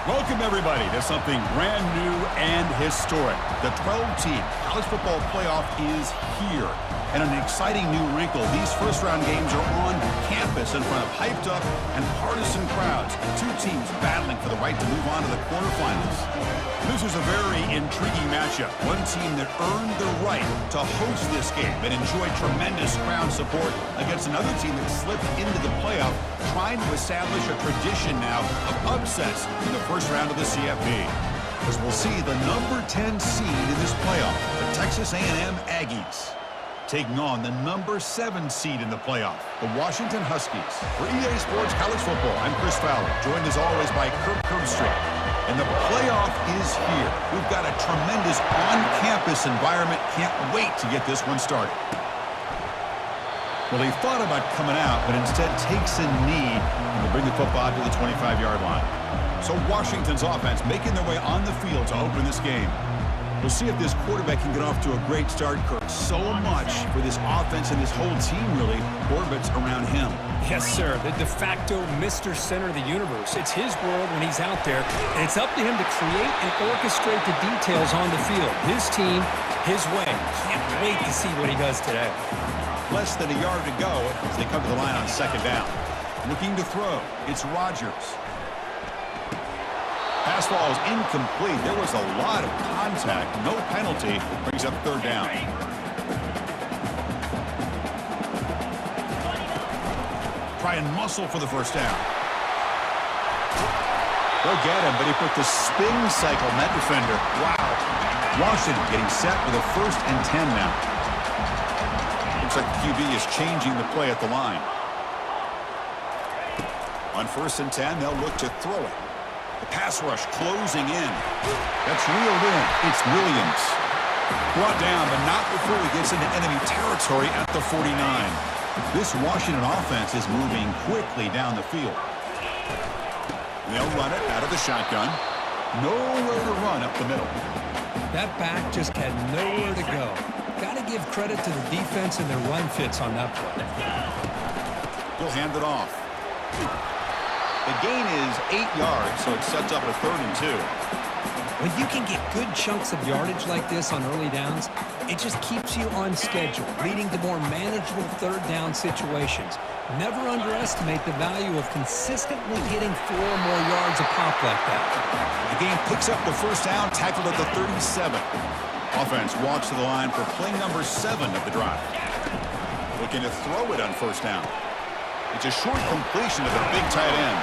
Welcome, everybody, to something brand new and historic. The 12-team college football playoff is here. And an exciting new wrinkle, these first-round games are on campus in front of hyped-up and partisan crowds. Two teams battling for the right to move on to the quarterfinals. This is a very intriguing matchup. One team that earned the right to host this game and enjoyed tremendous crowd support against another team that slipped into the playoff, trying to establish a tradition now of upsets in the first round of the CFP. As we'll see the number 10 seed in this playoff, the Texas A&M Aggies, taking on the number 7 seed in the playoff, the Washington Huskies. For EA Sports College Football, I'm Chris Fowler, joined as always by Kirk Herbstreit. And the playoff is here. We've got a tremendous on-campus environment. Can't wait to get this one started. Well, he thought about coming out, but instead takes a knee and will bring the football to the 25-yard line. So Washington's offense making their way on the field to open this game. We'll see if this quarterback can get off to a great start, Kirk. So much for this offense and this whole team really orbits around him. Yes, sir. The de facto Mr. Center of the universe. It's his world when he's out there, and it's up to him to create and orchestrate the details on the field. His team, his way. Can't wait to see what he does today. Less than a yard to go as they come to the line on second down. Looking to throw. It's Rodgers. Pass ball is incomplete. There was a lot of contact. No penalty. Brings up third down. Try and muscle for the first down. Go get him, but he put the spin cycle on that defender. Wow. Washington getting set with a 1st and 10 now. Looks like the QB is changing the play at the line. On 1st and 10, they'll look to throw it. The pass rush closing in. That's reeled in. It's Williams. Brought down, but not before he gets into enemy territory at the 49. This Washington offense is moving quickly down the field. They'll run it out of the shotgun. Nowhere to run up the middle. That back just had nowhere to go. Got to give credit to the defense and their run fits on that play. He'll hand it off. The gain is 8 yards, so it sets up a 3rd and 2. When you can get good chunks of yardage like this on early downs, it just keeps you on schedule, leading to more manageable 3rd down situations. Never underestimate the value of consistently getting 4 or more yards a pop like that. The game picks up the first down, tackled at the 37. Offense walks to the line for play number 7 of the drive. Looking to throw it on 1st down. It's a short completion of the big tight end.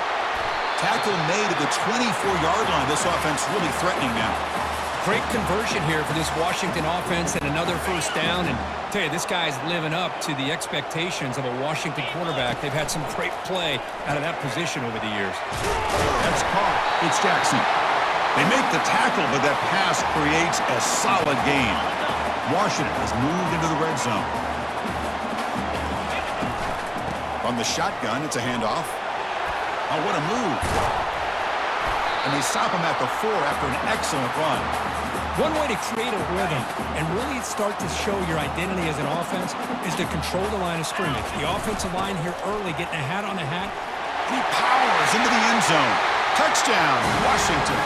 Tackle made at the 24-yard line. This offense really threatening now. Great conversion here for this Washington offense and another 1st down. And I tell you, this guy's living up to the expectations of a Washington quarterback. They've had some great play out of that position over the years. That's caught. It's Jackson. They make the tackle, but that pass creates a solid gain. Washington has moved into the red zone. From the shotgun, it's a handoff. Oh, what a move. And they stop him at the 4 after an excellent run. One way to create a rhythm and really start to show your identity as an offense is to control the line of scrimmage. The offensive line here early getting a hat on a hat. He powers into the end zone. Touchdown, Washington.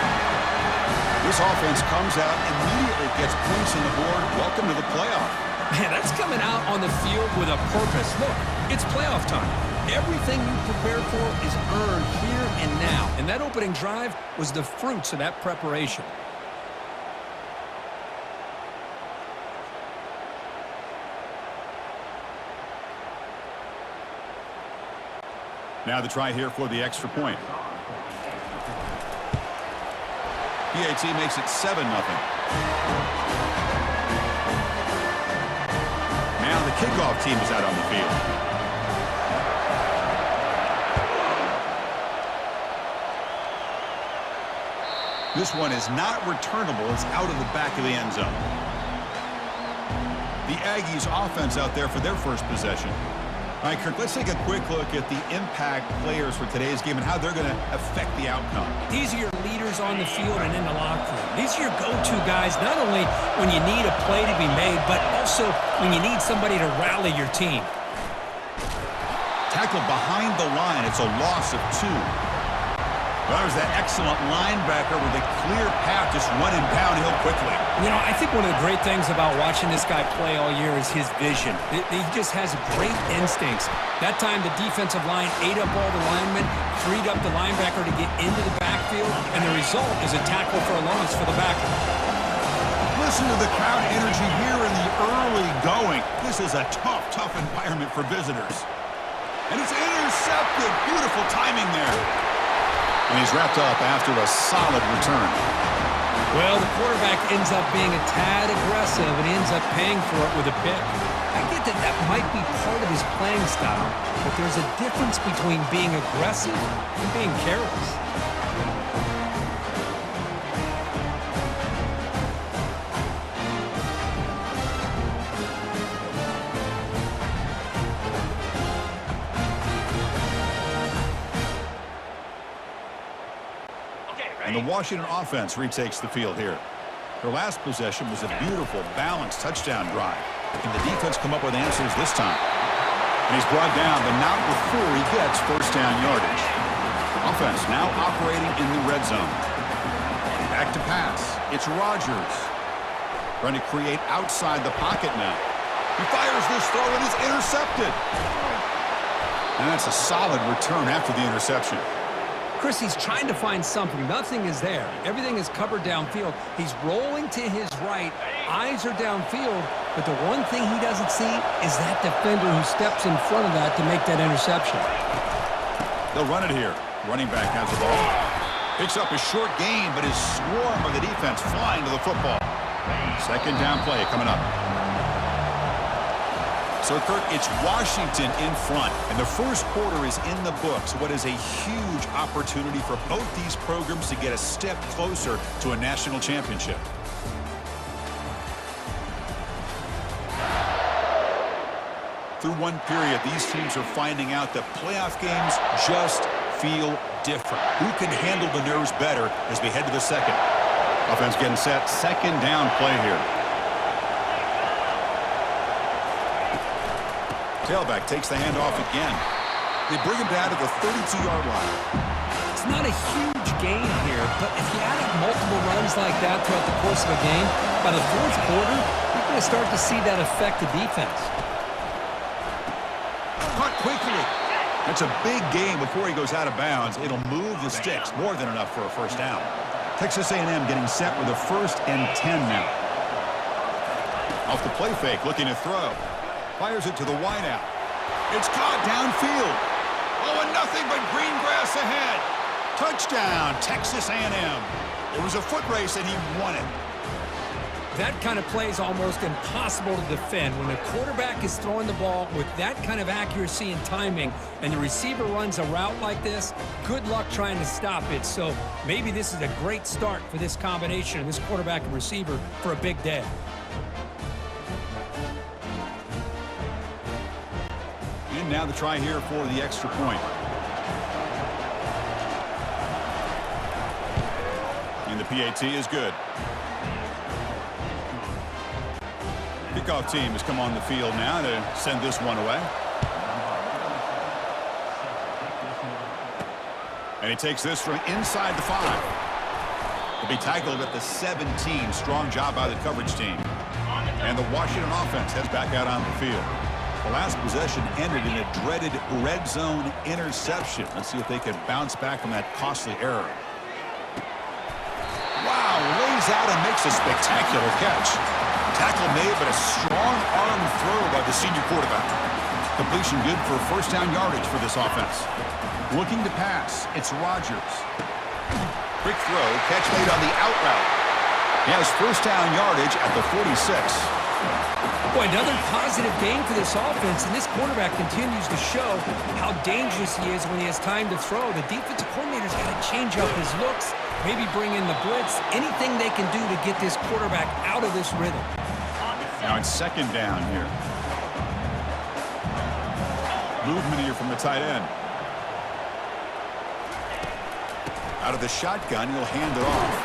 This offense comes out, immediately gets points on the board. Welcome to the playoff. Man, that's coming out on the field with a purpose. Look, it's playoff time. Everything you prepared for is earned here and now. And that opening drive was the fruits of that preparation. Now the try here for the extra point. PAT makes it 7-0. Now the kickoff team is out on the field. This one is not returnable. It's out of the back of the end zone. The Aggies offense out there for their first possession. All right, Kirk, let's take a quick look at the impact players for today's game and how they're going to affect the outcome. These are your leaders on the field and in the locker room. These are your go-to guys, not only when you need a play to be made, but also when you need somebody to rally your team. Tackle behind the line. It's a loss of 2. Well, there's that excellent linebacker with a clear path just running downhill quickly. You know, I think one of the great things about watching this guy play all year is his vision. He just has great instincts. That time the defensive line ate up all the linemen, freed up the linebacker to get into the backfield, and the result is a tackle for a loss for the backer. Listen to the crowd energy here in the early going. This is a tough environment for visitors. And it's intercepted. Beautiful timing there. And he's wrapped up after a solid return. Well, the quarterback ends up being a tad aggressive and ends up paying for it with a pick. I get that that might be part of his playing style, but there's a difference between being aggressive and being careless. And the Washington offense retakes the field here. Their last possession was a beautiful, balanced touchdown drive. Can the defense come up with answers this time? And he's brought down, but not before he gets first down yardage. Offense now operating in the red zone. Back to pass. It's Rodgers. Trying to create outside the pocket now. He fires this throw and it's intercepted. And that's a solid return after the interception. Chris, he's trying to find something. Nothing is there. Everything is covered downfield. He's rolling to his right. Eyes are downfield. But the one thing he doesn't see is that defender who steps in front of that to make that interception. They'll run it here. Running back has the ball. Picks up a short gain, but his swarm of the defense flying to the football. Second down play coming up. So, Kirk, it's Washington in front, and the first quarter is in the books. What is a huge opportunity for both these programs to get a step closer to a national championship. Through one period, these teams are finding out that playoff games just feel different. Who can handle the nerves better as we head to the second? Offense getting set. Second down play here. Tailback takes the handoff again. They bring him down to the 32-yard line. It's not a huge gain here, but if you add up multiple runs like that throughout the course of a game, by the fourth quarter, you're going to start to see that affect the defense. Caught quickly. That's a big gain before he goes out of bounds. It'll move the sticks, more than enough for a first down. Texas A&M getting set with a 1st and 10 now. Off the play fake, looking to throw. Fires it to the wideout. It's caught downfield. Oh, and nothing but green grass ahead. Touchdown, Texas A&M. It was a foot race, and he won it. That kind of play is almost impossible to defend. When the quarterback is throwing the ball with that kind of accuracy and timing, and the receiver runs a route like this, good luck trying to stop it. So maybe this is a great start for this combination of this quarterback and receiver for a big day. And now the try here for the extra point. And the PAT is good. Kickoff team has come on the field now to send this one away. And he takes this from inside the 5. He'll be tackled at the 17. Strong job by the coverage team. And the Washington offense heads back out on the field. The last possession ended in a dreaded red zone interception. Let's see if they can bounce back from that costly error. Wow, lays out and makes a spectacular catch. Tackle made, but a strong arm throw by the senior quarterback. Completion good for first down yardage for this offense. Looking to pass, it's Rodgers. Quick throw, catch made on the out route. He has first down yardage at the 46. Boy, another positive gain for this offense, and this quarterback continues to show how dangerous he is when he has time to throw. The defensive coordinator's got to change up his looks, maybe bring in the blitz, anything they can do to get this quarterback out of this rhythm. Now it's second down here. Movement here from the tight end. Out of the shotgun, he'll hand it off.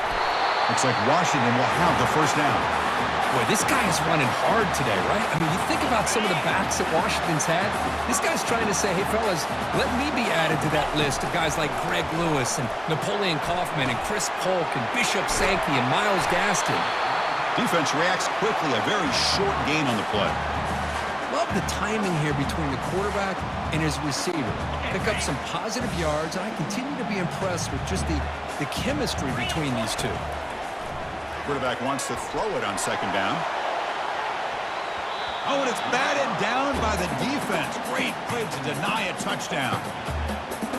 Looks like Washington will have the first down. Boy, this guy is running hard today, right? I mean, you think about some of the backs that Washington's had. This guy's trying to say, hey, fellas, let me be added to that list of guys like Greg Lewis and Napoleon Kaufman and Chris Polk and Bishop Sankey and Miles Gaston. Defense reacts quickly, a very short gain on the play. Love the timing here between the quarterback and his receiver. Pick up some positive yards, and I continue to be impressed with just the chemistry between these two. Quarterback wants to throw it on second down. Oh, and it's batted down by the defense. Great play to deny a touchdown.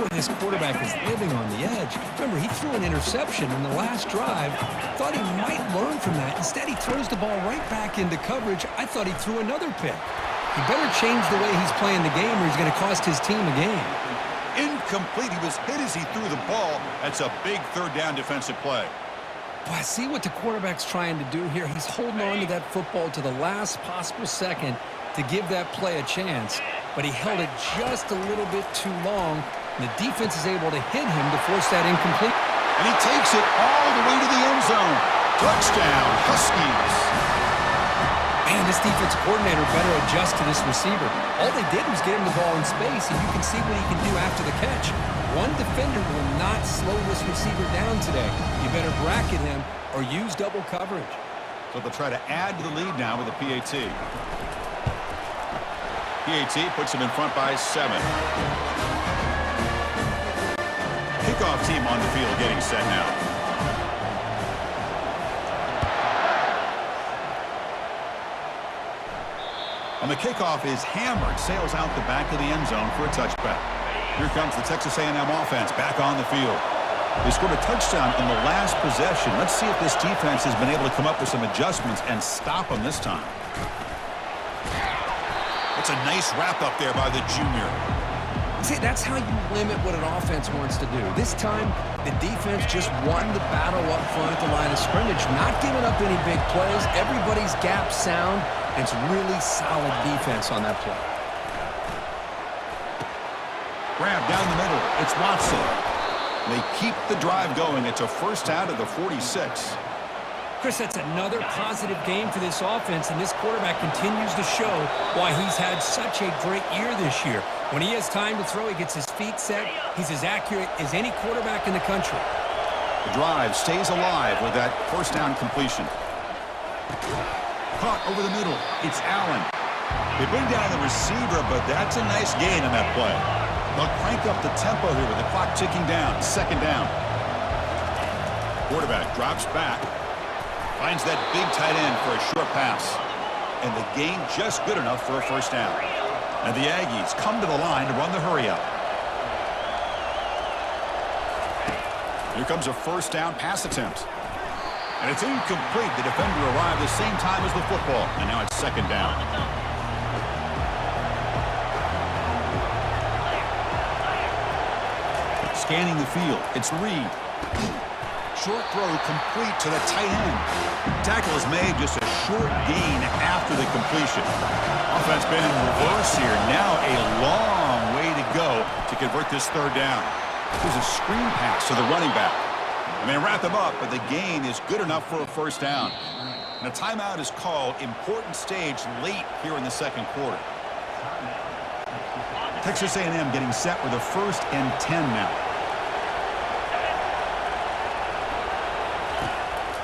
This quarterback is living on the edge. Remember, he threw an interception in the last drive. Thought he might learn from that. Instead, he throws the ball right back into coverage. I thought he threw another pick. He better change the way he's playing the game or he's going to cost his team a game. Incomplete. He was hit as he threw the ball. That's a big third down defensive play. Boy, I see what the quarterback's trying to do here. He's holding on to that football to the last possible second to give that play a chance, but he held it just a little bit too long, and the defense is able to hit him to force that incomplete. And he takes it all the way to the end zone. Touchdown, Huskies. Man, this defense coordinator better adjust to this receiver. All they did was get him the ball in space, and you can see what he can do after the catch. One defender will not slow this receiver down today. You better bracket him or use double coverage. So they'll try to add to the lead now with a PAT. PAT puts him in front by 7. Kickoff team on the field getting set now. And the kickoff is hammered, sails out the back of the end zone for a touchback. Here comes the Texas A&M offense back on the field. They scored a touchdown in the last possession. Let's see if this defense has been able to come up with some adjustments and stop them this time. It's a nice wrap up there by the junior. See, that's how you limit what an offense wants to do. This time, the defense just won the battle up front at the line of scrimmage, not giving up any big plays. Everybody's gap sound. It's really solid defense on that play. Grab down the middle. It's Watson. They keep the drive going. It's a first out of the 46. Chris, that's another positive game for this offense, and this quarterback continues to show why he's had such a great year this year. When he has time to throw, he gets his feet set. He's as accurate as any quarterback in the country. The drive stays alive with that first down completion. Caught over the middle. It's Allen. They bring down the receiver, but that's a nice gain on that play. They'll crank up the tempo here with the clock ticking down. Second down. Quarterback drops back. Finds that big tight end for a short pass. And the gain just good enough for a first down. And the Aggies come to the line to run the hurry up. Here comes a first down pass attempt. And it's incomplete. The defender arrived the same time as the football. And now it's second down. Scanning the field. It's Reed. Short throw complete to the tight end. Tackle is made, just a short gain after the completion. Offense been in reverse here. Now a long way to go to convert this third down. There's a screen pass to the running back. And they wrap him up, but the gain is good enough for a first down. And a timeout is called. Important stage late here in the second quarter. Texas A&M getting set with a 1st and 10 now.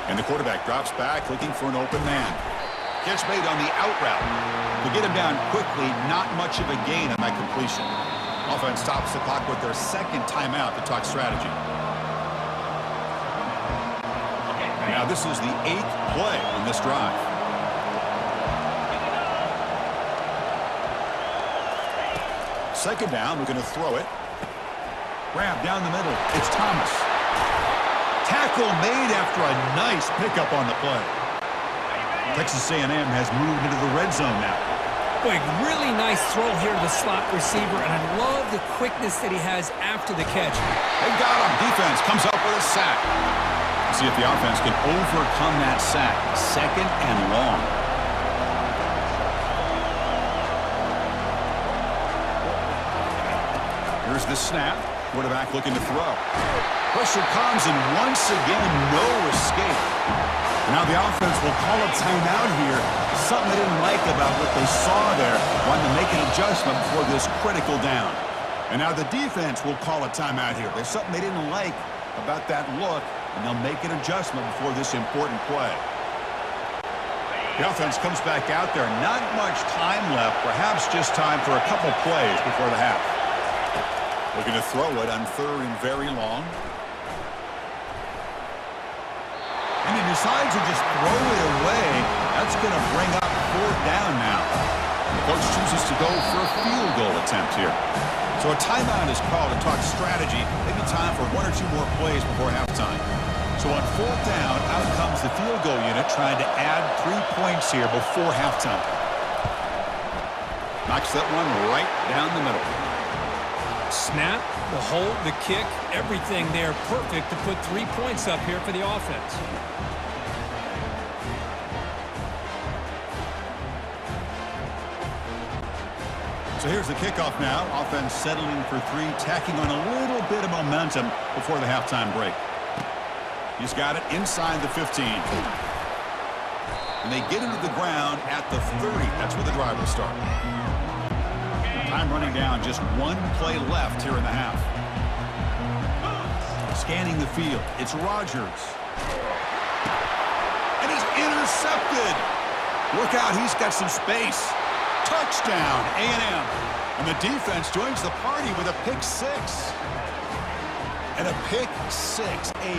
And the quarterback drops back, looking for an open man. Catch made on the out route. To get him down quickly, not much of a gain on that completion. Offense stops the clock with their second timeout to talk strategy. Now this is the 8th play on this drive. Second down, we're going to throw it. Grab down the middle. It's Thomas. Tackle made after a nice pickup on the play. Texas A&M has moved into the red zone now. Boy, really nice throw here to the slot receiver, and I love the quickness that he has after the catch. They've got him. Defense comes up with a sack. Let's see if the offense can overcome that sack. Second and long. Here's the snap. Quarterback looking to throw. Pressure comes, and once again, no escape. Now the offense will call a timeout here. Something they didn't like about what they saw there. Wanting to make an adjustment before this critical down. And now the defense will call a timeout here. There's something they didn't like about that look, and they'll make an adjustment before this important play. The offense comes back out there. Not much time left. Perhaps just time for a couple plays before the half. Looking to throw it on 3rd and very long. And he decides to just throw it away. That's going to bring up 4th down now. The coach chooses to go for a field goal attempt here. So a timeout is called to talk strategy. Maybe time for 1 or 2 more plays before halftime. So on 4th down, out comes the field goal unit trying to add 3 points here before halftime. Knocks that one right down the middle. Snap, the hold, the kick, everything there perfect to put 3 points up here for the offense. So here's the kickoff now. Offense settling for 3, tacking on a little bit of momentum before the halftime break. He's got it inside the 15. And they get into the ground at the 30. That's where the drive will start. Time running down, just 1 play left here in the half. Scanning the field, it's Rogers. And he's intercepted. Look out, he's got some space. Touchdown, A&M. And the defense joins the party with a pick 6. And a pick 6, a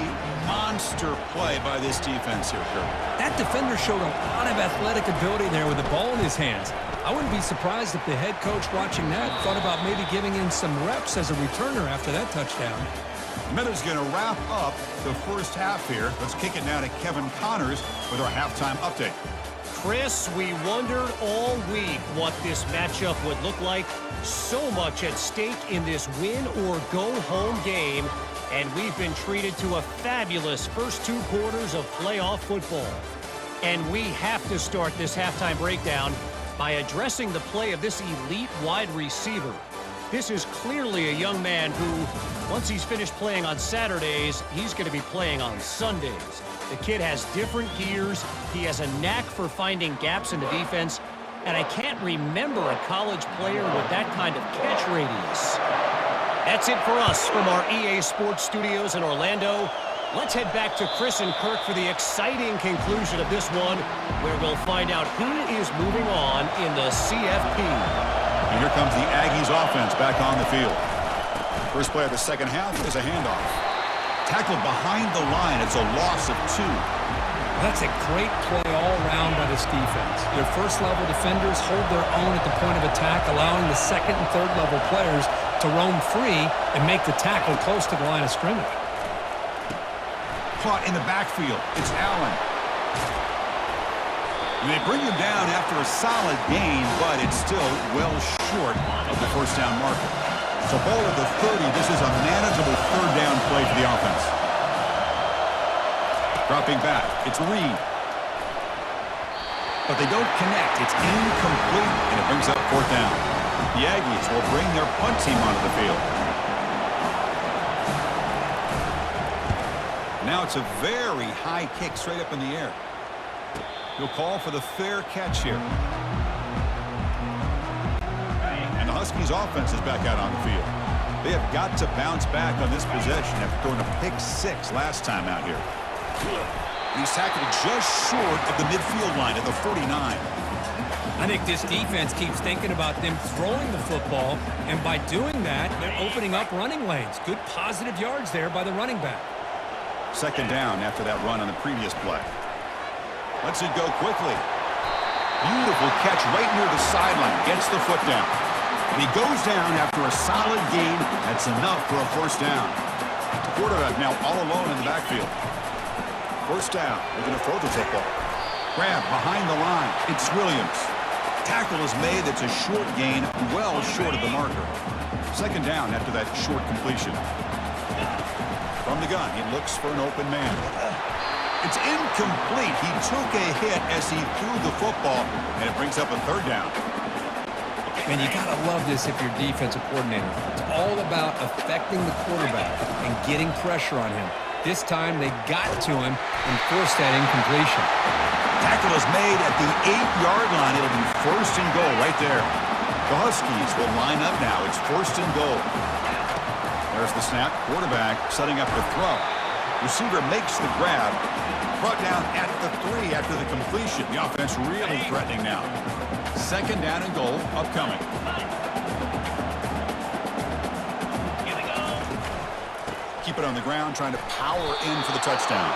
monster play by this defense here, Kurt. That defender showed a lot of athletic ability there with the ball in his hands. I wouldn't be surprised if the head coach watching that thought about maybe giving in some reps as a returner after that touchdown. Miller's going to wrap up the first half here. Let's kick it now to Kevin Connors with our halftime update. Chris, we wondered all week what this matchup would look like. So much at stake in this win-or-go-home game, and we've been treated to a fabulous first 2 quarters of playoff football. And we have to start this halftime breakdown by addressing the play of this elite wide receiver. This is clearly a young man who, once he's finished playing on Saturdays, he's going to be playing on Sundays. The kid has different gears. He has a knack for finding gaps in the defense. And I can't remember a college player with that kind of catch radius. That's it for us from our EA Sports Studios in Orlando. Let's head back to Chris and Kirk for the exciting conclusion of this one, where we'll find out who is moving on in the CFP. And here comes the Aggies offense back on the field. First play of the second half is a handoff. Tackled behind the line. It's a loss of 2. That's a great play all around by this defense. Their first-level defenders hold their own at the point of attack, allowing the second and third-level players to roam free and make the tackle close to the line of scrimmage. Caught in the backfield. It's Allen. And they bring him down after a solid gain, but it's still well short of the first down marker. So ball at the 30. This is a manageable third down play for the offense. Dropping back, it's Reed. But they don't connect. It's incomplete, and it brings up 4th down. The Aggies will bring their punt team onto the field. Now it's a very high kick straight up in the air. He'll call for the fair catch here. And the Huskies offense is back out on the field. They have got to bounce back on this possession after throwing a pick 6 last time out here. He's tackled just short of the midfield line at the 49. I think this defense keeps thinking about them throwing the football, and by doing that, they're opening up running lanes. Good positive yards there by the running back. Second down after that run on the previous play. Lets it go quickly. Beautiful catch right near the sideline. Gets the foot down. And he goes down after a solid gain. That's enough for a first down. The quarterback now all alone in the backfield. First down. They're going to throw the football. Grab behind the line. It's Williams. Tackle is made. That's a short gain, well short of the marker. Second down after that short completion. From the gun, he looks for an open man. It's incomplete. He took a hit as he threw the football, and it brings up a third down. And you got to love this if you're defensive coordinator. It's all about affecting the quarterback and getting pressure on him. This time they got to him and forced that incompletion. Tackle is made at the 8-yard line. It'll be first and goal right there. The Huskies will line up now. It's first and goal. There's the snap. Quarterback setting up the throw. Receiver makes the grab. Brought down at the 3 after the completion. The offense really threatening now. Second down and goal upcoming. Keep it on the ground, trying to power in for the touchdown.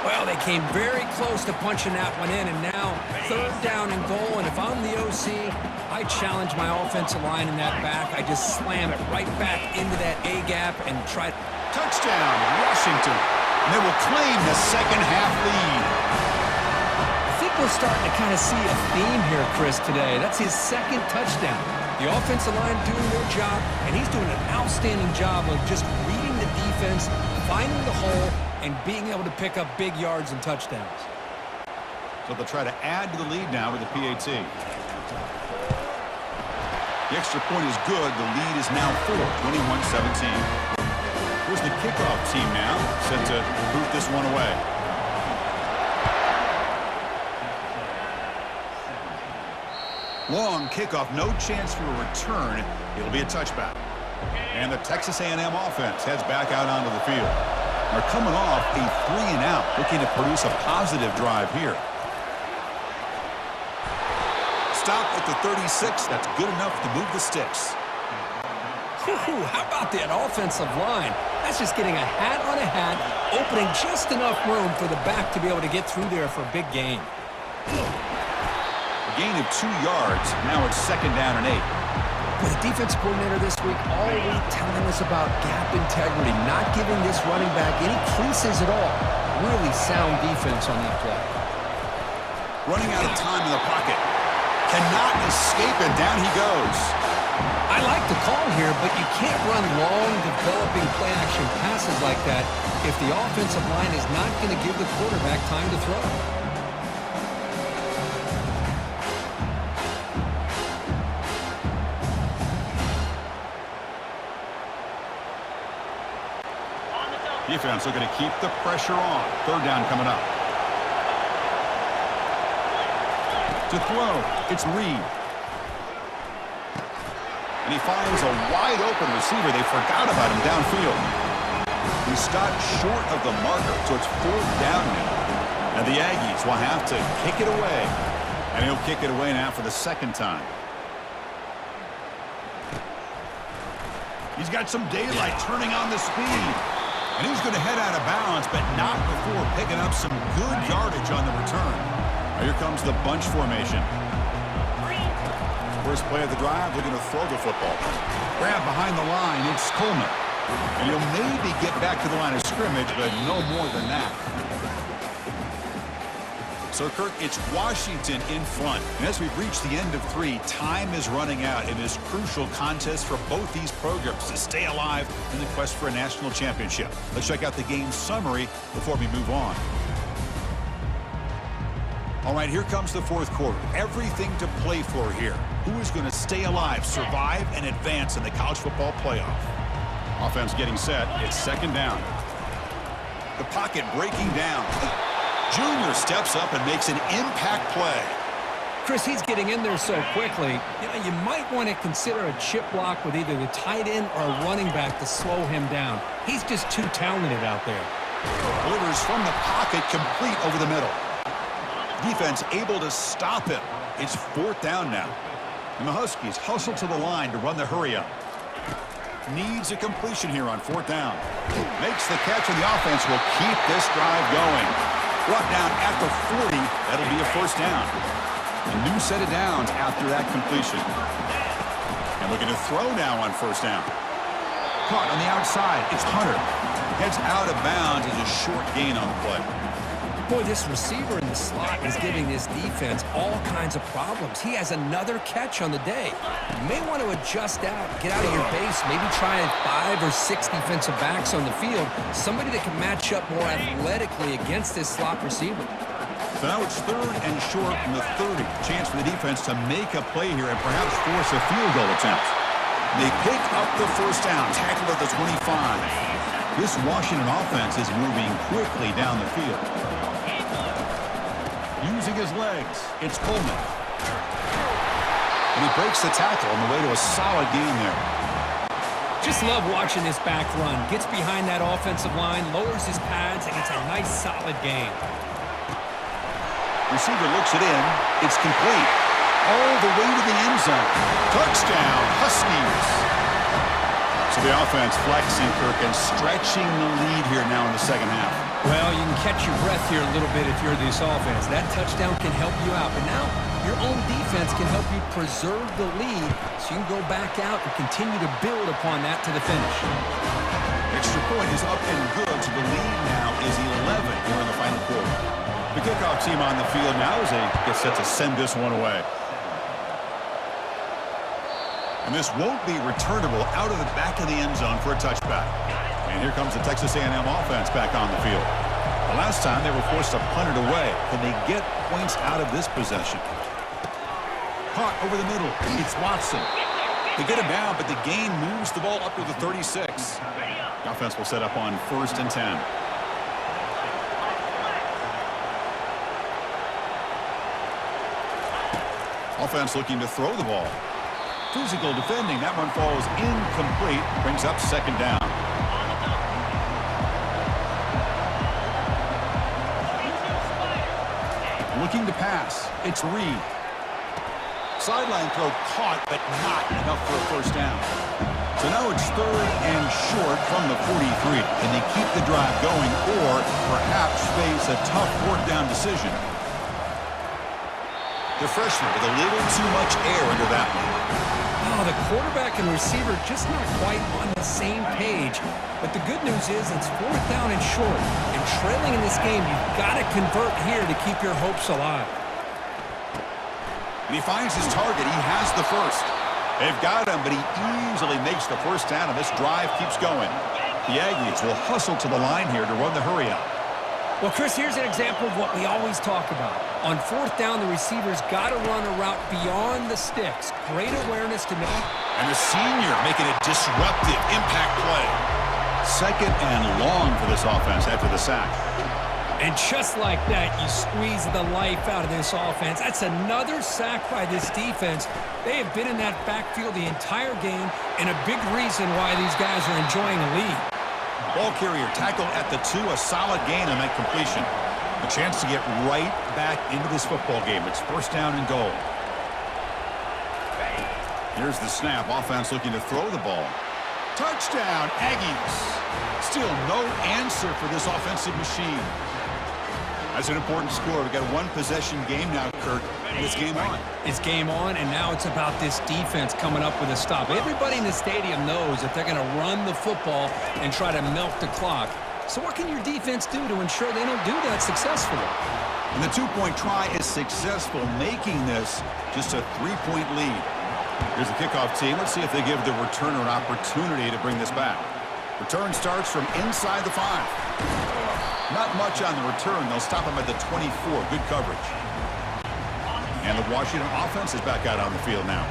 Well, they came very close to punching that one in, and now third down and goal. And if I'm the OC, I challenge my offensive line in that back. I just slam it right back into that A-gap and try. Touchdown, Washington. And they will claim the second half lead. I think we're starting to kind of see a theme here, Chris, today. That's his second touchdown. The offensive line doing their job, and he's doing an outstanding job of just reading the defense, finding the hole, and being able to pick up big yards and touchdowns. So they'll try to add to the lead now with the PAT. The extra point is good. The lead is now 21-17. Here's the kickoff team now, set to boot this one away. Long kickoff, no chance for a return. It'll be a touchback. And the Texas A&M offense heads back out onto the field. They're coming off a 3-and-out, looking to produce a positive drive here. Stop at the 36. That's good enough to move the sticks. How about that offensive line? That's just getting a hat on a hat, opening just enough room for the back to be able to get through there for a big gain. A gain of 2 yards. Now it's second down and 8. Well, the defense coordinator this week all week telling us about gap integrity, not giving this running back any creases at all. Really sound defense on that play. Running out of time in the pocket. Cannot escape it. Down he goes. I like the call here, but you can't run long, developing play-action passes like that if the offensive line is not going to give the quarterback time to throw. Defense looking to keep the pressure on. Third down coming up. To throw, it's Reed. And he finds a wide-open receiver. They forgot about him downfield. He stopped short of the marker, so it's fourth down now. And the Aggies will have to kick it away. And he'll kick it away now for the second time. He's got some daylight turning on the speed. And he's going to head out of bounds, but not before picking up some good yardage on the return. Now here comes the bunch formation. First play of the drive, looking to throw the football. Grab behind the line, it's Coleman. And he'll maybe get back to the line of scrimmage, but no more than that. So, Kirk, it's Washington in front. And as we've reached the end of 3, time is running out in this crucial contest for both these programs to stay alive in the quest for a national championship. Let's check out the game summary before we move on. All right, here comes the fourth quarter. Everything to play for here. Who is going to stay alive, survive, and advance in the college football playoff? Offense getting set. It's second down. The pocket breaking down. Junior steps up and makes an impact play. Chris, he's getting in there so quickly. You might want to consider a chip block with either the tight end or a running back to slow him down. He's just too talented out there. Delivers from the pocket, complete over the middle. Defense able to stop him. It's fourth down now. And the Huskies hustle to the line to run the hurry-up. Needs a completion here on fourth down. Makes the catch, and the offense will keep this drive going. Brought down at the 40. That'll be a first down. A new set of downs after that completion. And looking to throw now on first down. Caught on the outside. It's Hunter. Heads out of bounds as a short gain on the play. Boy, this receiver in the slot is giving this defense all kinds of problems. He has another catch on the day. You may want to adjust out, get out of your base, maybe try 5 or 6 defensive backs on the field, somebody that can match up more athletically against this slot receiver. So now it's third and short from the 30. Chance for the defense to make a play here and perhaps force a field goal attempt. They pick up the first down, tackle at the 25. This Washington offense is moving quickly down the field. Using his legs, it's Coleman. And he breaks the tackle on the way to a solid gain there. Just love watching this back run. Gets behind that offensive line, lowers his pads, and gets a nice solid gain. Receiver looks it in. It's complete. All the way to the end zone. Touchdown, Huskies. So the offense flexing, Kirk, and stretching the lead here now in the second half. Well, you can catch your breath here a little bit if you're this offense. That touchdown can help you out. But now your own defense can help you preserve the lead so you can go back out and continue to build upon that to the finish. Extra point is up and good, so the lead now is 11 here in the final quarter. The kickoff team on the field now as they get set to send this one away. And this won't be returnable out of the back of the end zone for a touchback. And here comes the Texas A&M offense back on the field. The last time they were forced to punt it away. Can they get points out of this possession? Caught over the middle. It's Watson. They get him down, but the gain moves the ball up to the 36. The offense will set up on 1st and 10. Offense looking to throw the ball. Physical defending. That one falls incomplete. Brings up 2nd down. Looking to pass. It's Reed. Sideline throw caught, but not enough for a 1st down. So now it's 3rd and short from the 43. Can they keep the drive going or perhaps face a tough 4th down decision? The freshman with a little too much air under that one. Oh, the quarterback and receiver just not quite on the same page. But the good news is it's 4th down and short. And trailing in this game, you've got to convert here to keep your hopes alive. And he finds his target. He has the 1st. They've got him, but he easily makes the 1st down, and this drive keeps going. The Aggies will hustle to the line here to run the hurry up. Well, Chris, here's an example of what we always talk about. On 4th down, the receiver's got to run a route beyond the sticks. Great awareness to make. And the senior making a disruptive impact play. 2nd and long for this offense after the sack. And just like that, you squeeze the life out of this offense. That's another sack by this defense. They have been in that backfield the entire game, and a big reason why these guys are enjoying a lead. Ball carrier tackled at the 2, a solid gain on that completion. A chance to get right back into this football game. It's 1st down and goal. Here's the snap. Offense looking to throw the ball. Touchdown, Aggies. Still no answer for this offensive machine. That's an important score. We've got a 1-possession game now, Kirk, and it's game on. It's game on, and now it's about this defense coming up with a stop. Everybody in the stadium knows that they're going to run the football and try to milk the clock. So what can your defense do to ensure they don't do that successfully? And the 2-point try is successful, making this just a 3-point lead. Here's the kickoff team. Let's see if they give the returner an opportunity to bring this back. Return starts from inside the 5. Not much on the return. They'll stop him at the 24. Good coverage. And the Washington offense is back out on the field now.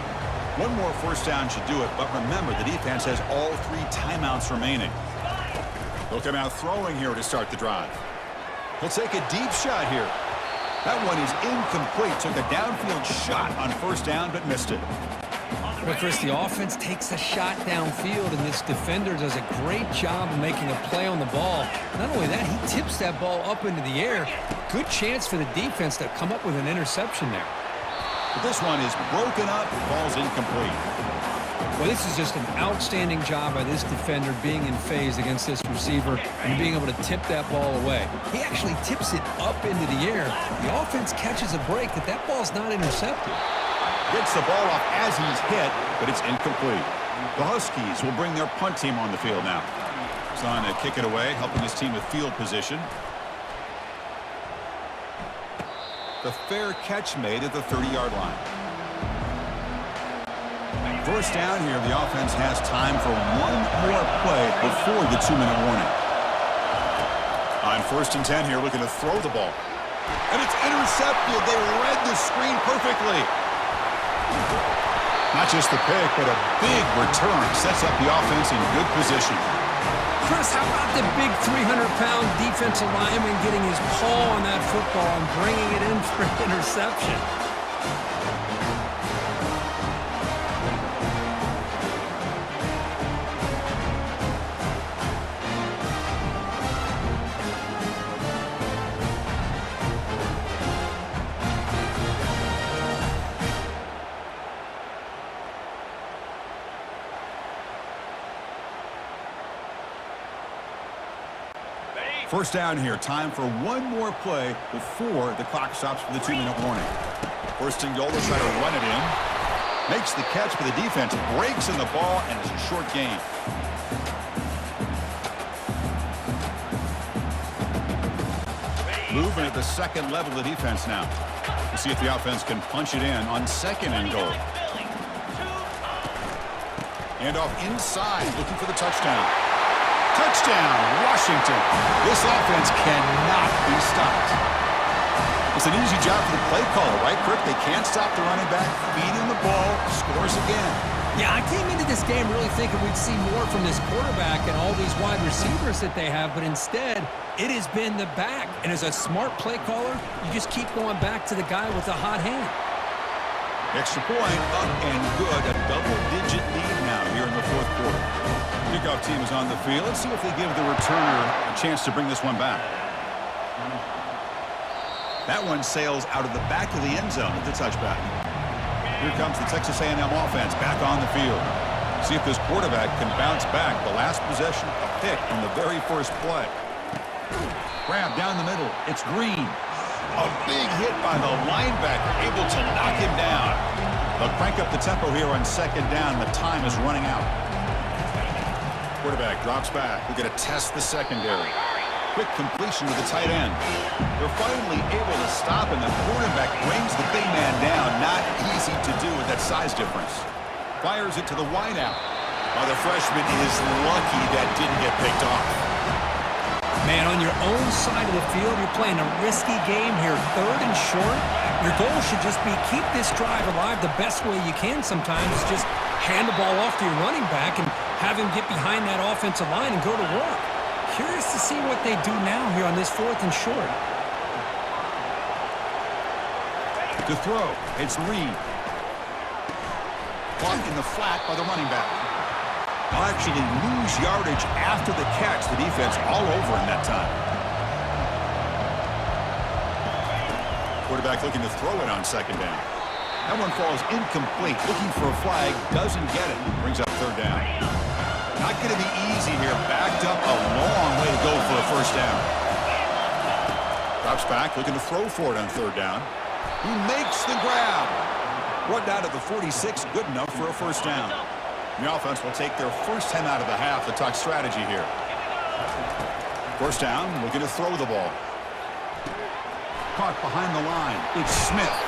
One more 1st down should do it, but remember, the defense has all 3 timeouts remaining. They'll come out throwing here to start the drive. He'll take a deep shot here. That one is incomplete. Took a downfield shot on 1st down, but missed it. Well, Chris, the offense takes a shot downfield, and this defender does a great job of making a play on the ball. Not only that, he tips that ball up into the air. Good chance for the defense to come up with an interception there. But this one is broken up and falls incomplete. Well, this is just an outstanding job by this defender being in phase against this receiver and being able to tip that ball away. He actually tips it up into the air. The offense catches a break that that ball's not intercepted. Gets the ball off as he's hit, but it's incomplete. The Huskies will bring their punt team on the field now. He's on to kick it away, helping his team with field position. The fair catch made at the 30-yard line. 1st down here. The offense has time for one more play before the 2-minute warning. On 1st and 10 here, looking to throw the ball. And it's intercepted. They read the screen perfectly. Not just the pick, but a big return sets up the offense in good position. Chris, how about the big 300-pound defensive lineman getting his paw on that football and bringing it in for an interception? First down here. Time for one more play before the clock stops for the 2-minute warning. First and goal. They'll try to run it in. Makes the catch, but the defense breaks in the ball, and it's a short gain. Moving at the second level of the defense now. We'll see if the offense can punch it in on second and goal. And off inside, looking for the touchdown. Touchdown, Washington. This offense cannot be stopped. It's an easy job for the play caller, right, Kirk? They can't stop the running back, feed him the ball, scores again. Yeah, I came into this game really thinking we'd see more from this quarterback and all these wide receivers that they have, but instead, it has been the back. And as a smart play caller, you just keep going back to the guy with the hot hand. Extra point, up and good. A double-digit lead now here in the fourth quarter. Kickoff team is on the field. Let's see if they give the returner a chance to bring this one back. That one sails out of the back of the end zone at the touchback. Here comes the Texas A&M offense back on the field. See if this quarterback can bounce back. The last possession, a pick on the very first play. Grab down the middle. It's Green. A big hit by the linebacker, able to knock him down. They'll crank up the tempo here on second down. The time is running out. Quarterback drops back. We're going to test the secondary. Quick completion to the tight end. They're finally able to stop, and the quarterback brings the big man down. Not easy to do with that size difference. Fires it to the wideout. The freshman is lucky that didn't get picked off. Man, on your own side of the field, you're playing a risky game here. Third and short. Your goal should just be keep this drive alive the best way you can sometimes. Just hand the ball off to your running back and have him get behind that offensive line and go to work. Curious to see what they do now here on this fourth and short. To throw, it's Reed. Caught in the flat by the running back. They'll actually lose yardage after the catch. The defense all over in that time. Quarterback looking to throw it on second down. That one falls incomplete. Looking for a flag. Doesn't get it. Brings up third down. Not going to be easy here. Backed up a long way to go for a first down. Drops back. Looking to throw for it on third down. He makes the grab. Brought down to the 46. Good enough for a first down. The offense will take their first 10 out of the half. The talk strategy here. First down, looking to throw the ball. Caught behind the line. It's Smith.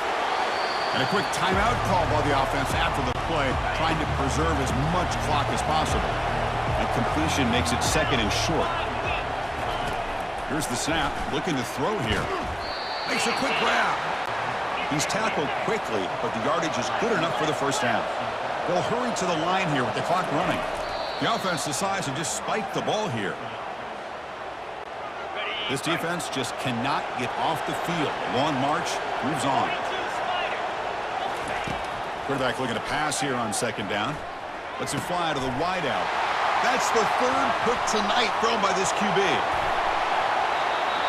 And a quick timeout call by the offense after the play, trying to preserve as much clock as possible. And completion makes it second and short. Here's the snap, looking to throw here. Makes a quick grab. He's tackled quickly, but the yardage is good enough for the first down. They'll hurry to the line here with the clock running. The offense decides to just spike the ball here. This defense just cannot get off the field. Long march, moves on. Quarterback looking to pass here on second down. Lets it fly to the wideout. That's the third pick tonight thrown by this QB.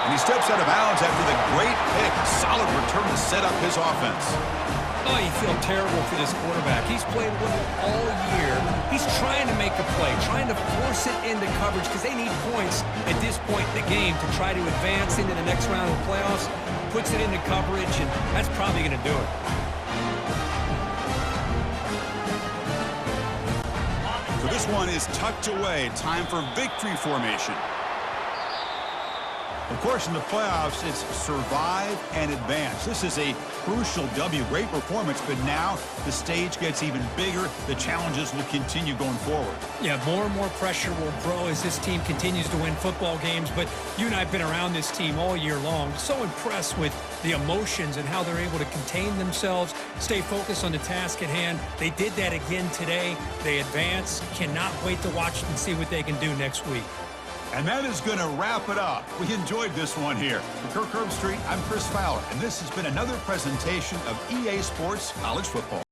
And he steps out of bounds after the great pick. Solid return to set up his offense. Oh, you feel terrible for this quarterback. He's played well all year. He's trying to make a play, trying to force it into coverage because they need points at this point in the game to try to advance into the next round of the playoffs. Puts it into coverage, and that's probably going to do it. So this one is tucked away. Time for victory formation. Of course, in the playoffs, it's survive and advance. This is a crucial W. Great performance, but now the stage gets even bigger. The challenges will continue going forward. Yeah, more and more pressure will grow as this team continues to win football games, but you and I have been around this team all year long. So impressed with the emotions and how they're able to contain themselves, stay focused on the task at hand. They did that again today. They advance. Cannot wait to watch and see what they can do next week. And that is going to wrap it up. We enjoyed this one here. For Kirk Herbstreit, I'm Chris Fowler, and this has been another presentation of EA Sports College Football.